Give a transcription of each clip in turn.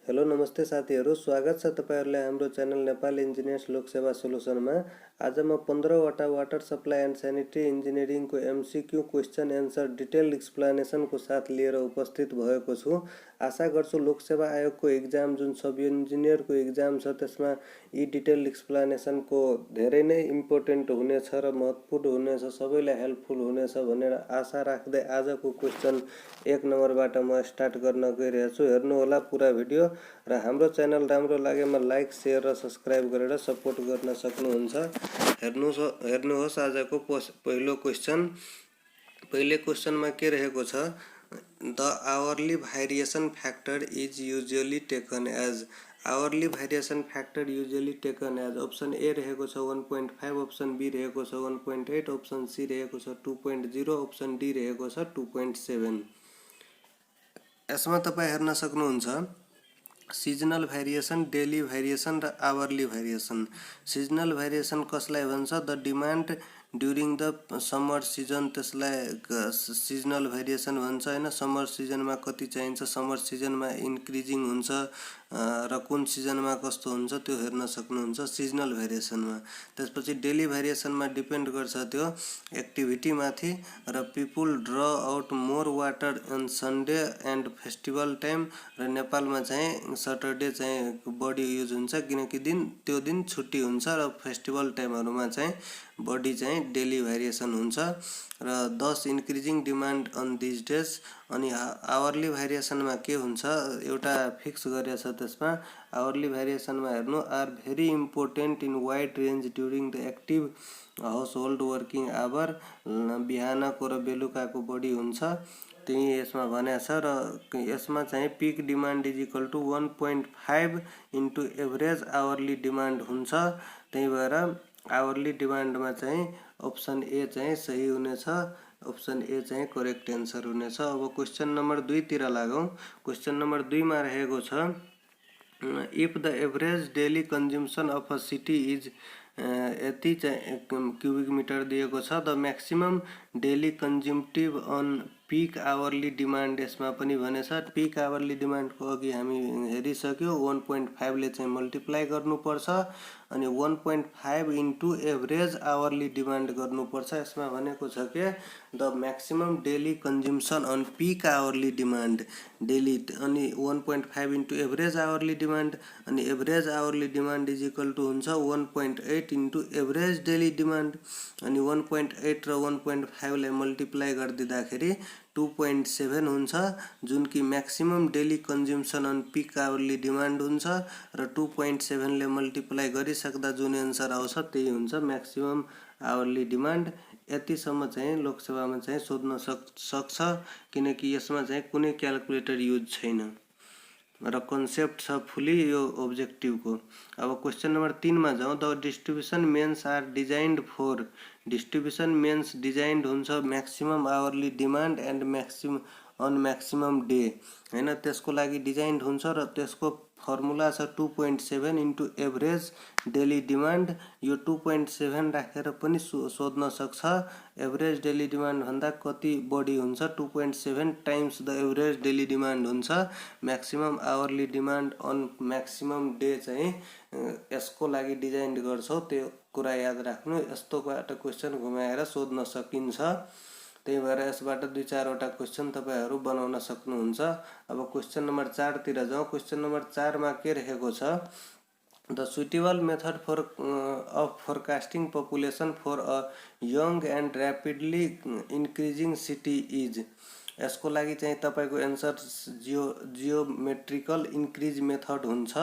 Hello नमस्ते साथीहरु, स्वागत छ तपाईहरुलाई हाम्रो च्यानल नेपाल इन्जिनियर्स लोकसेवा सोलुसनमा। आज म 15 वटा water supply and sanitary engineering को MCQ question answer detail explanation को साथ लिएर उपस्थित भएको छु। आशा गर्छु लोकसेवा आयोग को एक्जाम जुन सब इन्जिनियर को एक्जाम छ त्यसमा यी डिटेल एक्सप्लेनेसन को धेरै नै इम्पोर्टेन्ट हुनेछ र महत्त्वपूर्ण हुनेछ, सबैलाई हेल्पफुल हुनेछ भनेर आशा राख्दै आजको क्वेशन 1 नम्बरबाट म स्टार्ट गर्न गइरहेको छु। हेर्नु होला पुरा भिडियो र हाम्रो च्यानल राम्रो लागेमा लाइक शेयर र सब्स्क्राइब गरेर सपोर्ट गर्न सक्नुहुन्छ। हेर्नुहोस् आजको पहिलो क्वेशन। पहिले क्वेशनमा के रहेको छ, the hourly variation factor is usually taken as. Hourly variation factor usually taken as option A रहेको छ 1.5, अप्सन बी रहेको छ 1.8, अप्सन सी रहेको छ 2.0, अप्सन डी रहेको छ 2.7। यसमा तपाई हेर्न सक्नुहुन्छ सिजनल भेरिएसन, डेली भेरिएसन र आवरली भेरिएसन। सिजनल भेरिएसन कसलाई भन्छ? The demand during the summer season, त्यसलाई सिजनल भेरिएसन भन्छ हैन। समर सिजनमा कति चाहिन्छ, समर सिजनमा इन्क्रिजिङ हुन्छ र कुन सिजनमा कस्तो हुन्छ त्यो हेर्न सक्नुहुन्छ सिजनल भेरिएसनमा। त्यसपछि डेली भेरिएसनमा डिपेन्ड गर्छ त्यो एक्टिभिटी माथि र people draw out more water on Sunday and festival time र नेपालमा चाहिँ सटरडे चाहिँ बढी युज हुन्छ किनकि त्यो दिन छुट्टी हुन्छ र फेस्टिभल टाइमहरुमा चाहिँ बढी चाहिँ डेली भेरिएसन हुन्छ र this increasing demand on this days. अनि आवरली भेरिएसनमा के हुन्छ, एउटा फिक्स गरेको छ त्यसमा। आवरली भेरिएसनमा हेर्नु, are very important in wide range during the active household working hour. बिहानको र बेलुकाको बढी हुन्छ त्यही यसमा भनेको छ र यसमा चाहिँ peak demand is equal to 1.5 into average hourly demand हुन्छ। त्यही भएर आवरली डिमान्डमा चाहिँ अप्सन ए चाहिँ सही हुनेछ, अप्सन ए चाहिँ करेक्ट एन्सर हुनेछ। अब क्वेशन नम्बर 2 तिर लागौं। क्वेशन नम्बर 2 मा रहेको छ, if the average daily consumption of a city is यति चाहिँ क्युबिक मिटर दिएको छ, the maximum daily consumptive on peak hourly demand यसमा पनि भनेछ। पिक आवरली डिमान्डको अघि हामी हेरिसक्यो, 1.5 ले चाहिँ मल्टिप्लाई गर्नुपर्छ अनि 1.5 इन्टु एभरेज आवरली डिमान्ड गर्नुपर्छ। यसमा भनेको छ के the maximum daily consumption on peak hourly demand daily अनि 1.5 इन्टु एभरेज आवरली डिमान्ड अनि average hourly demand is equal to हुन्छ 1.8 इन्टु एभरेज डेली डिमान्ड अनि 1.8 र 1.5 लाई मल्टिप्लाई गरिदिँदाखेरि 2.7 हुन्छ, जुन कि maximum daily consumption on peak hourly demand हुन्छ र 2.7 ले मल्टिप्लाई गरिसक्दा जुन एन्सर आउँछ त्यही हुन्छ म्याक्सिमम आवरली डिमान्ड। यतिसम्म चाहिँ लोकसेवामा चाहिँ सोध्न सक्छ किनकि यसमा चाहिँ कुनै क्याल्कुलेटर युज छैन र कन्सेप्ट छ फुली यो अब्जेक्टिभको। अब क्वेशन नम्बर 3 मा जाउँ। The distribution mains are designed for. Distribution mains designed हुन्छ maximum hourly demand and maximum day हैन, त्यसको लागि डिजाइन्ड हुन्छ र त्यसको फर्मुला छ 2.7 इन्टु एभरेज डेली डिमान्ड। यो 2.7 राखेर पनि सोध्न सक्छ एभरेज डेली डिमान्ड भन्दा कति बढी हुन्छ, 2.7 times the average daily demand हुन्छ। Maximum hourly demand on maximum day चाहिँ यसको लागि डिजाइन गर्छौ, त्यो कुरा याद राख्नु। यस्तोबाट क्वेशन घुमाएर सोध्न सकिन्छ, त्यही भएर यसबाट 2-4 वटा क्वेशन तपाईहरु बनाउन सक्नुहुन्छ। अब क्वेशन नम्बर 4 तिर जाउँ। क्वेशन नम्बर 4 मा के रहेको छ, the suitable method for of forecasting population for a young and rapidly increasing city is. यसको लागि चाहिँ तपाईको एन्सर जियोमेट्रिकल इन्क्रिज मेथड हुन्छ।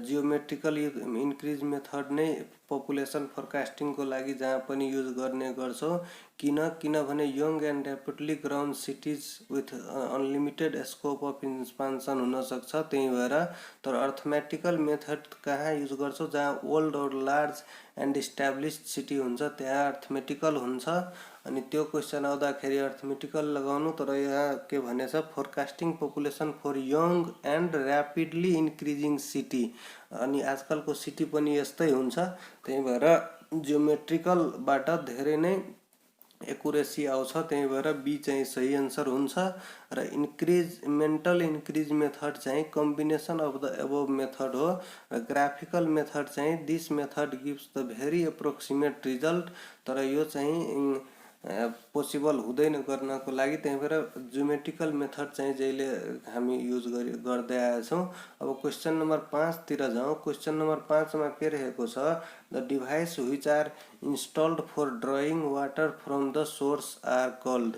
जियोमेट्रिकल इन्क्रिज मेथड नै पपुलेसन फोरकास्टिङ को लागि जहाँ पनि युज गर्ने गर्छौं। किनभने young and rapidly grown cities with unlimited scope of expansion हुन सक्छ, त्यही भएर। तर अर्थमेटिकल मेथड कहाँ युज गर्छौं, जहाँ ओल्ड और लार्ज एन्ड इस्टाब्लिश्ड सिटी हुन्छ त्यहाँ अर्थमेटिकल हुन्छ अनि त्यो क्वेशन आउँदाखेरि अर्थमेटिकल लगाउनु। तर यहाँ के भनेछ, forecasting population for young and rapidly increasing city अनि आजकलको सिटी पनि यस्तै हुन्छ, त्यही भएर जियोमेट्रिकल बाट धेरै नै एकुरेसी आउँछ, त्यही भएर बी चाहिँ सही आन्सर हुन्छ। र मेन्टल इन्क्रिज मेथड चाहिँ combination of the above method हो। र ग्राफिकल मेथड चाहिँ this method gives the very approximate result, तर यो चाहिँ पोसिबल हुँदैन गर्नको लागि, त्यही भएर ज्योमेट्रिकल मेथड चाहिँ जहिले हामी युज गर्दै आएछौँ। अब क्वेसन नम्बर 5 तिर जाउँ। क्वेसन नम्बर 5 मा के रहेको छ, the device which are installed for drawing water from the source are called.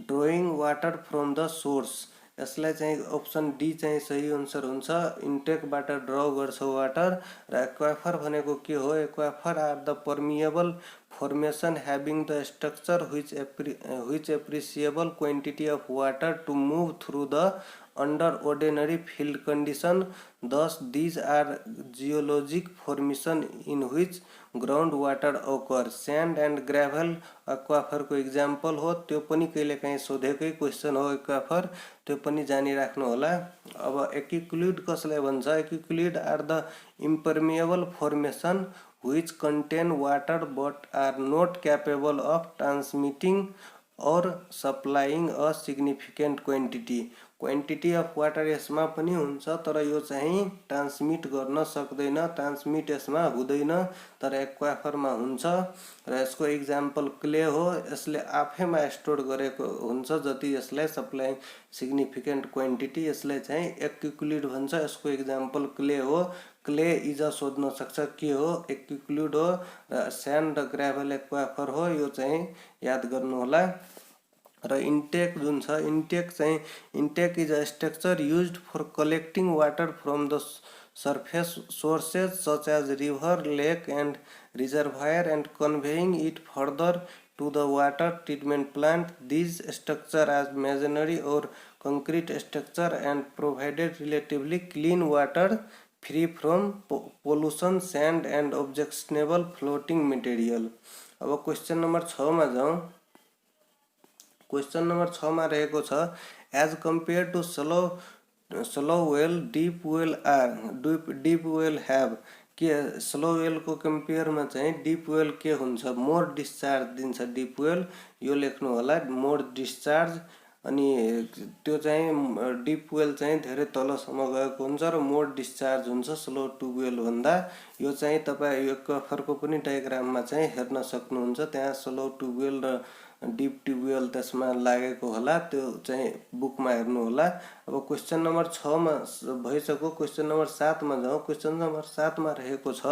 Drawing water from the source, यसलाई चाहिँ अप्सन डी चाहिँ सही आन्सर हुन्छ। इन्टेकबाट ड्र गर्छ वाटर। र एक्वाफर भनेको के हो, aquifer are the permeable formation having the structure which appreciable quantity of water to move through the under ordinary field condition. Thus these are geologic formation in which groundwater occur. sand and gravel aquifer को example हो, त्यो पनि कहिलेकाहीँ सोधेकै question हो aquifer, त्यो पनि जानिराख्नु होला। अब एक्युक्लिड कसलाई भन्छ, aquiclude are the impermeable formation which contain water but are not capable of transmitting or supplying a significant quantity of water यसमा पनि हुन्छ, तर यो चाहिँ ट्रान्समिट गर्न सक्दैन, ट्रान्समिट यसमा हुँदैन, तर एक्वाफरमा हुन्छ। र यसको इक्जाम्पल क्ले हो, यसले आफैमा स्टोर गरेको हुन्छ जति यसलाई सप्लाई सिग्निफिकेन्ट क्वान्टिटी, यसलाई चाहिँ एक्युक्लिड भन्छ। यसको इक्जाम्पल क्ले हो। क्ले इज सोध्न सक्छ के हो, एक्युक्लिड हो। र स्यान्ड र ग्राभल एक्वाफर हो, यो चाहिँ याद गर्नु होला। र इन्टेक जुन छ, intake is a structure used for collecting water from the surface sources such as river, lake and reservoir and conveying it further to the water treatment plant. These structures are masonry or concrete structure and provided relatively clean water free from pollution, sand and objectionable floating material. अब question number 6 मा जाउँ। Question number 6 मा रहेको छ, as compare to slow well deep well have, के slow well को compare में चाहिँ डीप वेल के हुन्छ, मोर डिस्चार्ज दिन्छ डीप वेल, यो लेख्नु होला मोर डिस्चार्ज। अनि त्यो चाहिँ डीप वेल चाहिँ धेरै तलसम्म गएको हुन्छ र मोर डिस्चार्ज हुन्छ स्लो ट्युबवेल भन्दा। यो चाहिँ तपाईं एक्वाफरको पनि डायग्राममा चाहिँ हेर्न सक्नुहुन्छ, त्यहाँ स्लो ट्युबवेल र डीप ट्युबवेल त्यसमा लागेको होला, त्यो चाहिँ बुकमा हेर्नु होला। अब क्वेसन नम्बर 6 मा भइसक्यो। क्वेसन नम्बर 7 मा जाउँ। क्वेसन नम्बर 7 मा रहेको छ,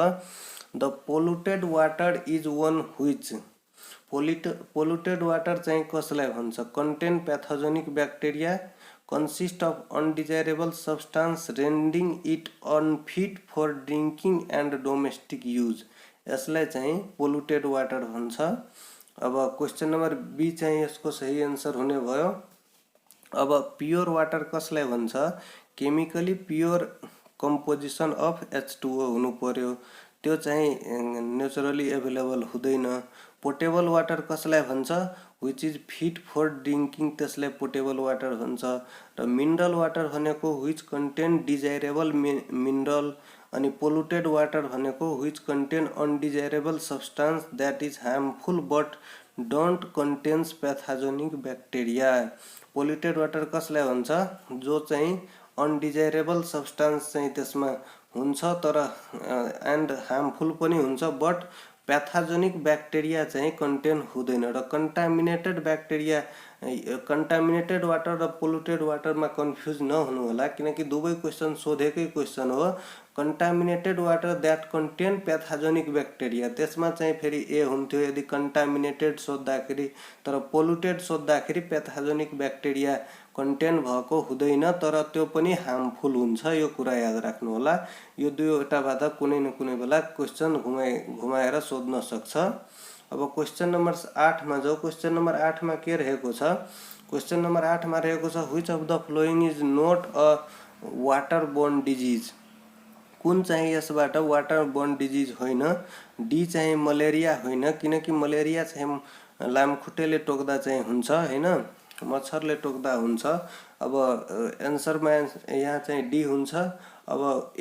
the polluted water is one which. Polluted water चाहिँ कसलाई भन्छ, contain pathogenic bacteria, consist of undesirable substance rendering it unfit for drinking and domestic use, यसलाई चाहिँ पोल्युटेड वाटर भन्छ। अब क्वेसन नम्बर बी चाहिँ यसको सही आन्सर हुने भयो। अब प्योर वाटर कसलाई भन्छ, chemically pure composition of H2O हुनु पर्यो, त्यो चाहिँ नेचुरली एभाइलेबल हुँदैन। पोर्टेबल वाटर कसलाई भन्छ, which is fit for drinking, त्यसलाई पोर्टेबल वाटर भन्छ। र मिनरल वाटर भनेको which contain desirable mineral, अनि पोल्युटेड वाटर भनेको which contain undesirable substance that is harmful but don't contains pathogenic bacteria। Polluted water कसलाई भन्छ, जो चाहिँ अनडिजायरेबल सब्सटेन्स चाहिँ त्यसमा हुन्छ तर एन्ड हार्मफुल पनि हुन्छ, बट पैथोजेनिक बैक्टेरिया चाहिँ कन्टेन हुँदैन। र कन्टामिनेटेड बैक्टेरिया, कन्टामिनेटेड वाटर र पोल्युटेड वाटरमा कन्फ्युज नहुनु होला, किनकि दुवै क्वेसन सोधेकै क्वेसन हो। Contaminated water that contain pathogenic bacteria, त्यसमा चाहिँ फेरि ए हुन्थ्यो यदि कन्टामिनेटेड सोद्धाखेरि, तर पोल्युटेड सोद्धाखेरि पैथोजेनिक बैक्टेरिया कन्टेन भएको हुँदैन, तर त्यो पनि हार्मफुल हुन्छ, यो कुरा याद राख्नु होला। यो दुईवटा बाधा कुनै न कुनै बेला क्वेसन घुमाएर सोध्न सक्छ। अब क्वेसन नम्बर 8 मा जाऊ। क्वेसन नम्बर 8 मा के रहेको छ, क्वेसन नम्बर 8 मा रहेको छ, which of the following is note a water borne disease. कुन चाहिँ यसबाट वाटर बोर्न डिजिज होइन, डी चाहिँ मलेरिया होइन, किनकि मलेरिया चाहिँ लामखुट्टेले टोक्दा चाहिँ हुन्छ हैन, मच्छरले टोक्दा हुन्छ। अब एन्सरमा यहाँ चाहिँ डी हुन्छ। अब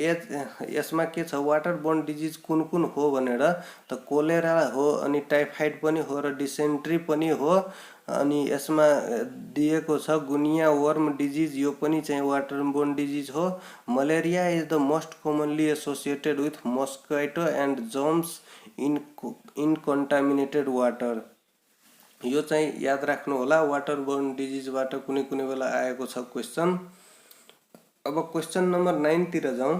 यसमा के छ वाटर बोर्न डिजिज कुन कुन हो भनेर त कोलेरा हो, अनि टाइफाइड पनि हो र डिसेन्ट्री पनि हो। अनि यसमा दिएको छ गुनिया वर्म डिजिज, यो पनि चाहिँ वाटर बोर्न डिजिज हो। Malaria is the most commonly associated with mosquito and germs in contaminated water. यो चाहिँ याद राख्नु होला, वाटर बोर्न डिजिजबाट कुनै कुनै बेला आएको छ क्वेसन। अब क्वेसन नम्बर 9 तिर जाउँ।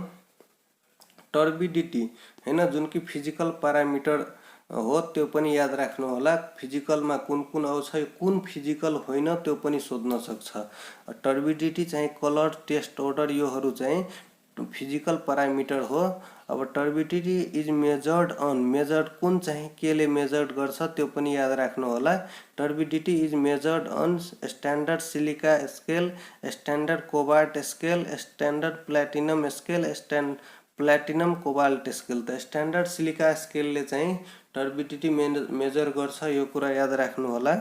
टर्बिडिटी हैन, जुन कि फिजिकल प्यारामिटर हो त्यो पनि याद राख्नु होला। फिजिकलमा कुन कुन आउँछ, कुन फिजिकल होइन त्यो पनि सोध्न सक्छ। टर्बिडिटी चाहिँ कलर, टेस्ट, ओडर योहरू चाहिँ फिजिकल प्यारामिटर हो। अब टर्बिडिटी इज मेजर्ड कुन चाहिँ केले मेजर्ड गर्छ त्यो पनि याद राख्नु होला। Turbidity is measured on standard silica scale, standard cobalt scale, standard platinum scale, platinum cobalt scale. त स्ट्यान्डर्ड सिलिका स्केलले चाहिँ टर्बिडिटी मेजर गर्छ, यो कुरा याद राख्नु होला।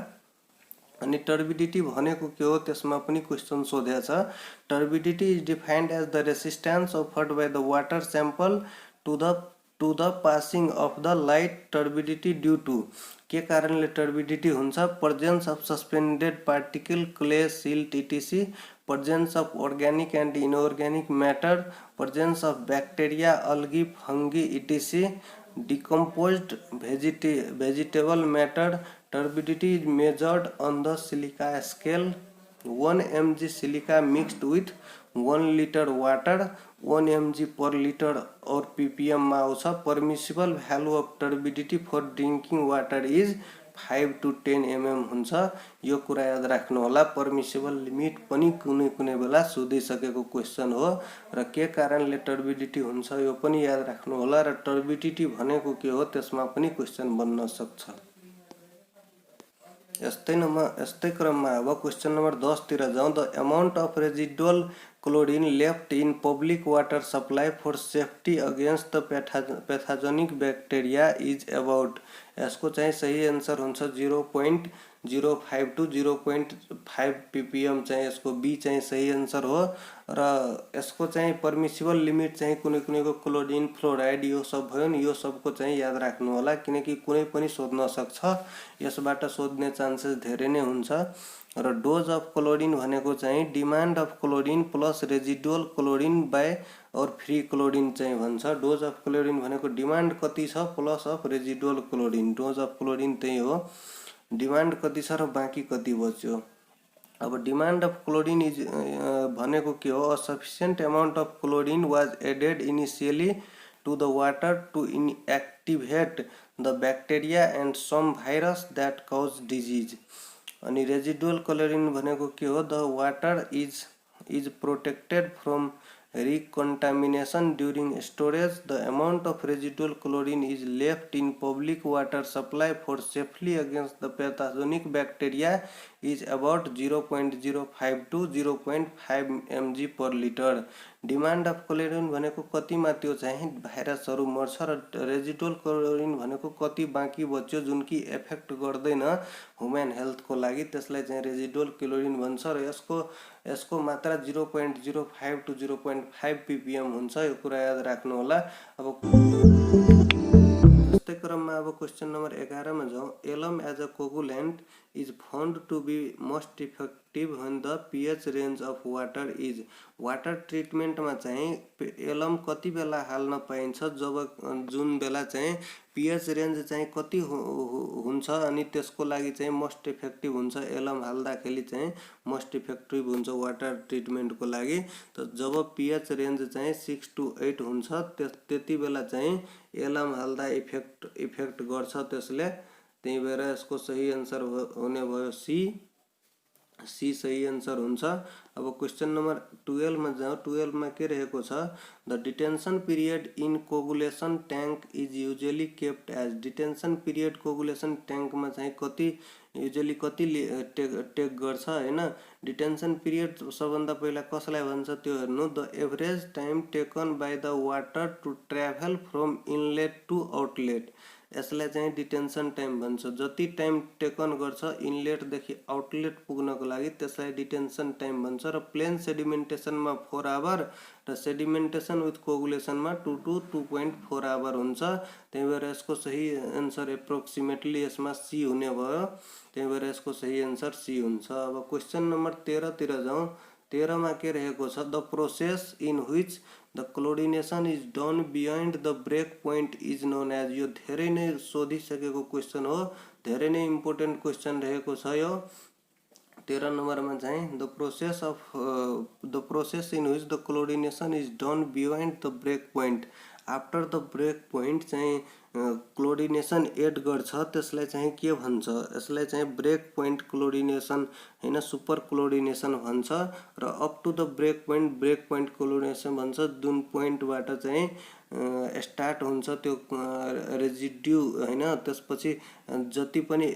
अनि टर्बिडिटी भनेको के हो त्यसमा पनि क्वेसन सोधेको छ। Turbidity is defined as the resistance offered by the water sample to the passing of the light turbidity due to. के कारणले टर्बिडिटी हुन्छ? Presence of suspended particle, clay, silt etc, presence of organic and inorganic matter, presence of bacteria, algae, fungi etc, decomposed vegetable matter. Turbidity is measured on the silica scale. 1 mg silica mixed with 1 liter water, 1 mg per liter or ppm मा आउँछ। permissible value of turbidity for drinking water is 5 to 10 mm हुन्छ। यो कुरा याद राख्नु होला। Permissible limit पनि कुनै कुनै बेला सोधिसकेको क्वेसन हो र के कारणले टर्बिडिटी हुन्छ यो पनि याद राख्नु होला। र टर्बिडिटी भनेको के हो त्यसमा पनि क्वेसन बन्न सक्छ। यस्तै क्रममा अब क्वेसन नम्बर 10 तिर जाउँ। The amount of residual chlorine left in public water supply for safety against the pathogenic bacteria is about. यसको चाहिँ सही आन्सर हुन्छ 0.05 to 0.5 ppm चाहिँ यसको बी चाहिँ सही आन्सर हो। र यसको चाहिँ पर्मिसिबल लिमिट चाहिँ कुनै कुनैको क्लोरिन, फ्लोराइड यो सब भयो नि, यो सबको चाहिँ याद राख्नु होला किनकि कुनै पनि सोध्न सक्छ, यसबाट सोध्ने चान्सेस धेरै नै हुन्छ। र डोज अफ क्लोरिन भनेको चाहिँ demand of chlorine plus residual chlorine by और फ्री क्लोरिन चाहिँ भन्छ। डोज अफ क्लोरिन भनेको डिमान्ड कति छ plus of residual chlorine. Dose of chlorine त्यही हो, डिमान्ड कति छ र बाँकी कति बच्यो। अब डिमान्ड अफ क्लोरिन इज भनेको के हो? A sufficient amount of chlorine was added initially to the water to inactivate the bacteria and some virus that cause disease. अनि रेजिडुअल क्लोरिन भनेको के हो? The water is protected from recontamination during storage. The amount of residual chlorine is left in public water supply for safely against the pathogenic bacteria is about 0.05 to 0.5 mg per liter. Demand of chlorine भनेको कतिमा त्यो चाहिँ भाइरसहरू मर्छ र residual chlorine भनेको कति बाँकी बच्यो जुन कि एफेक्ट गर्दैन ह्युमन हेल्थको लागि, त्यसलाई चाहिँ रेजिडुअल क्लोरिन भन्छ। र यसको मात्रा 0.05 to 0.5 ppm हुन्छ, यो कुरा याद राख्नु होला। अब यस्तै क्रममा अब क्वेसन नम्बर 11 मा जाउँ। Alum as a coagulant is found to be most effective when the pH range of water is. Water ट्रिटमेन्टमा चाहिँ एलम कति बेला हाल्न पाइन्छ? जब जुन बेला चाहिँ पीएच रेंज चाहिँ कति हुन्छ अनि त्यसको लागि चाहिँ मोस्ट इफेक्टिभ हुन्छ। एलम हाल्दाखेरि चाहिँ मोस्ट इफेक्टिभ हुन्छ वाटर ट्रिटमेन्टको लागि। त जब पीएच रेंज चाहिँ 6 to 8 हुन्छ त्यति बेला चाहिँ एलम हाल्दा इफेक्ट गर्छ त्यसले। त्यही भएर यसको सही आन्सर हुने भयो सी सही आन्सर हुन्छ। अब क्वेसन नम्बर 12 मा जाउँ। 12 मा के रहेको छ? The detention period in coagulation tank is usually kept as. Detention period coagulation ट्याङ्कमा चाहिँ कति युजुअली कति टेक गर्छ हैन। डिटेन्सन पिरियड सबभन्दा पहिला कसलाई भन्छ त्यो हेर्नु। The average time taken by the water to travel from inlet to outlet, यसलाई चाहिँ डिटेन्सन टाइम भन्छ। जति टाइम टेकन गर्छ इनलेटदेखि आउटलेट पुग्नको लागि त्यसलाई डिटेन्सन टाइम भन्छ। र प्लेन सेडिमेन्टेसनमा 4 आवर र सेडिमेन्टेसन विथ कोगुलेसनमा 2 to 2.4 आवर हुन्छ। त्यही भएर यसको सही आन्सर एप्रोक्सिमेटली यसमा सी हुने भयो। त्यही भएर यसको सही आन्सर सी हुन्छ। अब क्वेसन नम्बर 13 तिर जाउँ। 13 मा के रहेको छ, the process in which the chlorination is done beyond the break point is known as. यो धेरै नै सोधिसकेको क्वेसन हो, धेरै नै इम्पोर्टेन्ट क्वेसन रहेको छ यो। 13 नम्बरमा चाहिँ the process in which the chlorination is done beyond the break point. After the break point चाहिँ क्लोरिनेसन एड गर्छ, त्यसलाई चाहिँ के भन्छ, यसलाई चाहिँ ब्रेक पोइन्ट क्लोरिनेसन हैन सुपर क्लोरिनेसन भन्छ। र up to the break point chlorination भन्छ, जुन पोइन्टबाट चाहिँ स्टार्ट हुन्छ त्यो रेजिड्यू हैन, त्यसपछि जति पनि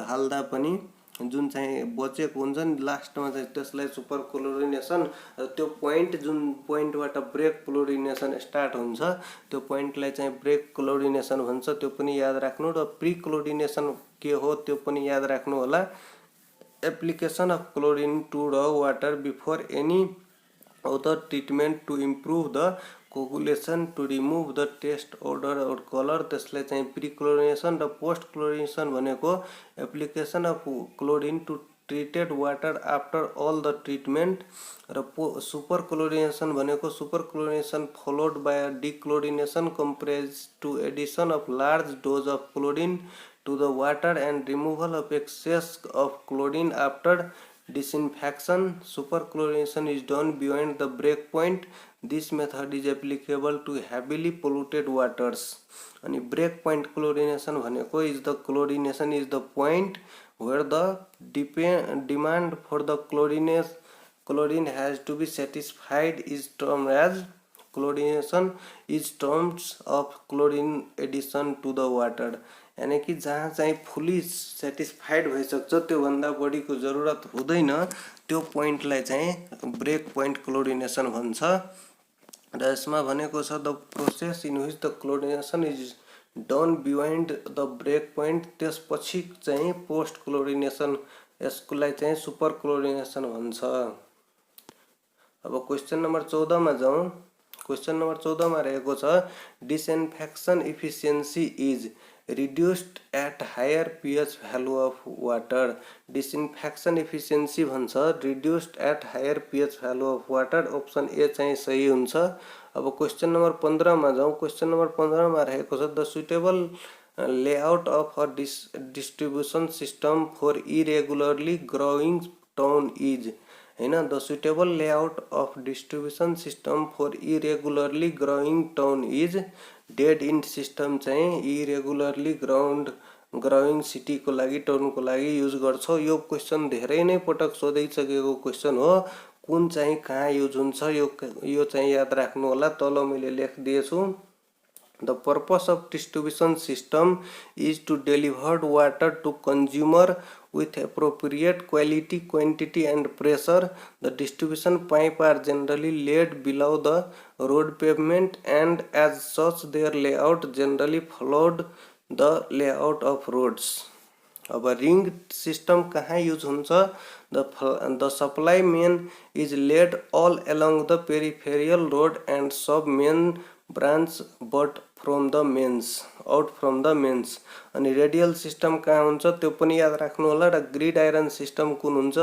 हाल्दा पनि जुन चाहिँ बचेको हुन्छ नि लास्टमा चाहिँ त्यसलाई सुपर क्लोरिनेसन। त्यो पोइन्ट जुन पोइन्टबाट ब्रेक क्लोरिनेसन स्टार्ट हुन्छ त्यो पोइन्टलाई चाहिँ ब्रेक क्लोरिनेसन भन्छ, त्यो पनि याद राख्नु। र प्री क्लोरिनेसन के हो त्यो पनि याद राख्नु होला। Application of chlorine to the water before any other treatment to improve the coagulation to remove the taste odour और कलर, त्यसलाई चाहिँ प्री क्लोरिनेसन। र पोस्ट क्लोरिनेसन भनेको application of chlorine to treated water after all the treatment. र super chlorination भनेको super chlorination followed by dechlorination comprises to addition of large dose of chlorine to the water and removal of excess of chlorine after disinfection. Superchlorination is done beyond the break point. This method is applicable to heavily polluted waters. अनि break point chlorination भनेको is the chlorination is the point where the demand for the chlorine has to be satisfied is termed as chlorination is terms of chlorine addition to the water. यानी कि जहाँ चाहिँ fully satisfied भइसक्छ, त्योभन्दा बढीको जरुरत हुँदैन, त्यो पोइन्टलाई चाहिँ ब्रेक पोइन्ट क्लोरिनेसन भन्छ। र यसमा भनेको छ the process in which the chlorination is done beyond the break point, त्यसपछि चाहिँ पोस्ट क्लोरिनेसन, यसकोलाई चाहिँ सुपर क्लोरिनेसन भन्छ। अब क्वेसन नम्बर 14 मा जाउँ। क्वेसन नम्बर 14 मा रहेको छ disinfection efficiency is reduced at higher pH value of water. Disinfection efficiency भन्छ reduced at higher pH value of water। Option A चाहिँ सही हुन्छ। अब क्वेसन नम्बर 15 मा जाउँ। क्वेसन नम्बर 15 मा रहेको छ the suitable layout of a distribution system for irregularly growing town is हैन। The suitable layout of distribution system for irregularly growing town is dead end system चाहिँ इरेगुलरली ग्रोइङ सिटीको लागि टाउनको लागि युज गर्छ। यो क्वेसन धेरै नै पटक सोधिसकेको क्वेसन हो। कुन चाहिँ कहाँ युज हुन्छ यो चाहिँ याद राख्नु होला। तल मैले लेखिदिएछु। The purpose of distribution system is to deliver water to consumer with appropriate quality, quantity and pressure. The distribution pipe are generally laid below the road pavement and as such their layout generally followed the layout of roads. अब ring system कहाँ use हुन्छ? The supply main is laid all along the peripheral road and sub main branch but from the mains out from the mains. अनि radial system कहाँ हुन्छ त्यो पनि याद राख्नु होला। र ग्रिड आइरन सिस्टम कुन हुन्छ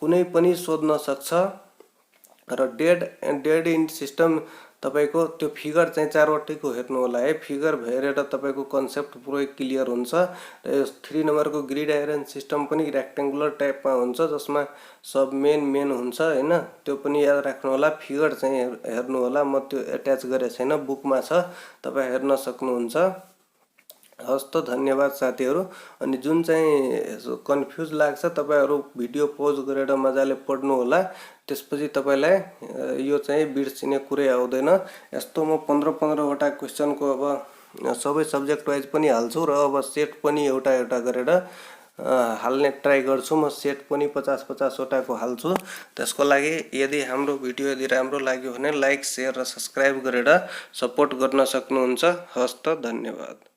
कुनै पनि सोध्न सक्छ। र डेड इन्ड सिस्टम तपाईको त्यो फिगर चाहिँ चारवटैको हेर्नु होला है। फिगर हेरेर तपाईको कन्सेप्ट पुरै क्लियर हुन्छ। र 3 नम्बरको ग्रिड आइरन सिस्टम पनि रेक्टेंगुलर टाइपमा हुन्छ जसमा सब मेन हुन्छ हैन। त्यो पनि याद राख्नु होला। फिगर चाहिँ हेर्नु होला। म त्यो एट्याच गरे छैन, बुकमा छ, तपाई हेर्न सक्नुहुन्छ। हस्त धन्यवाद साथीहरु। अनि जुन चाहिँ कन्फ्युज लाग्छ तपाईहरु भिडियो पज गरेर मजाले पढ्नु होला। त्यसपछि तपाईलाई यो चाहिँ बिर्सिने कुरै आउँदैन। यस्तो म 15 वटा क्वेशनको अब सबै सब्जेक्ट वाइज पनि हाल्छु र अब सेट पनि एउटा गरेर हाल्ने ट्राई गर्छु। म सेट पनि 50 वटाको हाल्छु। त्यसको लागि यदि हाम्रो भिडियो यदि राम्रो लाग्यो भने लाइक, शेयर र सब्स्क्राइब गरेर सपोर्ट गर्न सक्नुहुन्छ। हस्त धन्यवाद।